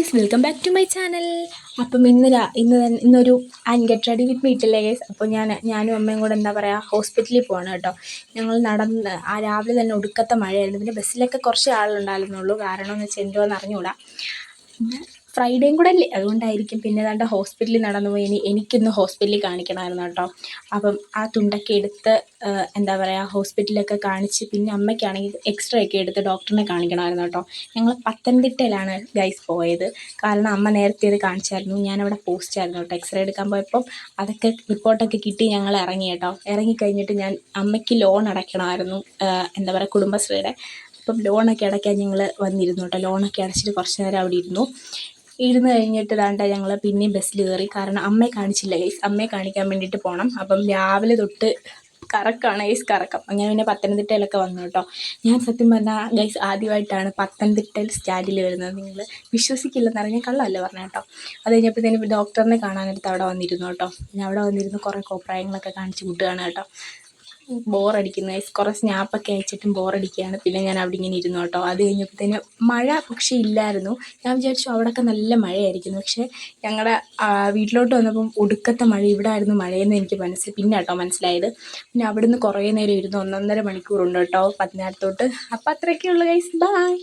Guys, welcome back to my channel. അപ്പം ഇന്നൊരു get ready with മീറ്റില്ലേ ഗൈസ്. അപ്പോൾ ഞാനും അമ്മയും കൂടെ എന്താ പറയുക ഹോസ്പിറ്റലിൽ പോകണം കേട്ടോ. ഞങ്ങൾ നടന്ന് രാവിലെ തന്നെ ഒടുക്കത്തെ മഴയായിരുന്നു. പിന്നെ ബസ്സിലൊക്കെ കുറച്ച് ആളുണ്ടായിരുന്നുള്ളൂ. കാരണം എന്ന് വെച്ചാൽ എന്തോന്ന് അറിഞ്ഞുകൂടാ, പിന്നെ ഫ്രൈഡേയും കൂടെ അല്ലേ, അതുകൊണ്ടായിരിക്കും. പിന്നെ ഏതാണ്ട് ഹോസ്പിറ്റലിൽ നടന്നു പോയി. എനിക്കിന്ന് ഹോസ്പിറ്റലിൽ കാണിക്കണമായിരുന്നു കേട്ടോ. അപ്പം ആ തുണ്ടൊക്കെ എടുത്ത് എന്താ പറയുക ഹോസ്പിറ്റലിലൊക്കെ കാണിച്ച്, പിന്നെ അമ്മയ്ക്കാണെങ്കിൽ എക്സ്റേ ഒക്കെ എടുത്ത് ഡോക്ടറിനെ കാണിക്കണമായിരുന്നു കേട്ടോ. ഞങ്ങൾ പത്തനംതിട്ടയിലാണ് ഗൈസ് പോയത്. കാരണം അമ്മ നേരത്തെ ഇത് കാണിച്ചായിരുന്നു. ഞാനവിടെ പോസ്റ്റായിരുന്നു കേട്ടോ. എക്സ്റേ എടുക്കാൻ പോയപ്പം അതൊക്കെ റിപ്പോർട്ടൊക്കെ കിട്ടി ഞങ്ങൾ ഇറങ്ങി കേട്ടോ. ഇറങ്ങിക്കഴിഞ്ഞിട്ട് ഞാൻ അമ്മയ്ക്ക് ലോൺ അടയ്ക്കണമായിരുന്നു, എന്താ പറയുക കുടുംബശ്രീയുടെ. അപ്പം ലോണൊക്കെ അടയ്ക്കാൻ ഞങ്ങൾ വന്നിരുന്നു കേട്ടോ. ലോണൊക്കെ അടച്ചിട്ട് കുറച്ച് നേരം അവിടെ ഇരുന്ന് കഴിഞ്ഞിട്ട് ഞങ്ങൾ പിന്നെയും ബസ്സിൽ കയറി. കാരണം അമ്മയെ കാണിച്ചില്ല ഗൈസ്, അമ്മയെ കാണിക്കാൻ വേണ്ടിയിട്ട് പോകണം. അപ്പം രാവിലെ തൊട്ട് കറക്കമാണ് ഗൈസ്, കറക്കം. അങ്ങനെ പിന്നെ പത്തനംതിട്ടയിലൊക്കെ വന്നു കേട്ടോ. ഞാൻ സത്യം പറഞ്ഞാൽ ഗൈസ് ആദ്യമായിട്ടാണ് പത്തനംതിട്ടയിൽ സ്റ്റാൻഡിൽ വരുന്നത്. നിങ്ങൾ വിശ്വസിക്കില്ലെന്നറിയാം, ഞാൻ കള്ളമല്ല പറഞ്ഞ കേട്ടോ. അത് കഴിഞ്ഞപ്പോഴത്തേനും ഡോക്ടറിനെ കാണാനായിട്ട് അവിടെ വന്നിരുന്നു കേട്ടോ. പിന്നെ അവിടെ വന്നിരുന്ന് കുറേ കോപ്രായങ്ങളൊക്കെ കാണിച്ച് കൂട്ടുകയാണ് കേട്ടോ. ബോറടിക്കുന്ന ഗൈസ്, കുറേ സ്നാപ്പൊക്കെ അയച്ചിട്ടും ബോറടിക്കുകയാണ്. പിന്നെ ഞാൻ അവിടെ ഇങ്ങനെ ഇരുന്നു കേട്ടോ. അത് കഴിഞ്ഞപ്പോഴത്തേന് മഴ പക്ഷേ ഇല്ലായിരുന്നു. ഞാൻ വിചാരിച്ചു അവിടെയൊക്കെ നല്ല മഴയായിരിക്കുന്നു. പക്ഷേ ഞങ്ങളുടെ വീട്ടിലോട്ട് വന്നപ്പം ഒടുക്കത്തെ മഴ. ഇവിടെ ആയിരുന്നു മഴയെന്ന് എനിക്ക് പിന്നെ കേട്ടോ മനസ്സിലായത്. പിന്നെ അവിടുന്ന് കുറേ നേരം ഇരുന്ന് 1.5 മണിക്കൂറുണ്ട് കേട്ടോ പത്തനാപുരത്തോട്ട്. അപ്പം അത്രയൊക്കെയുള്ളൂ ഗൈസ്, ബൈ.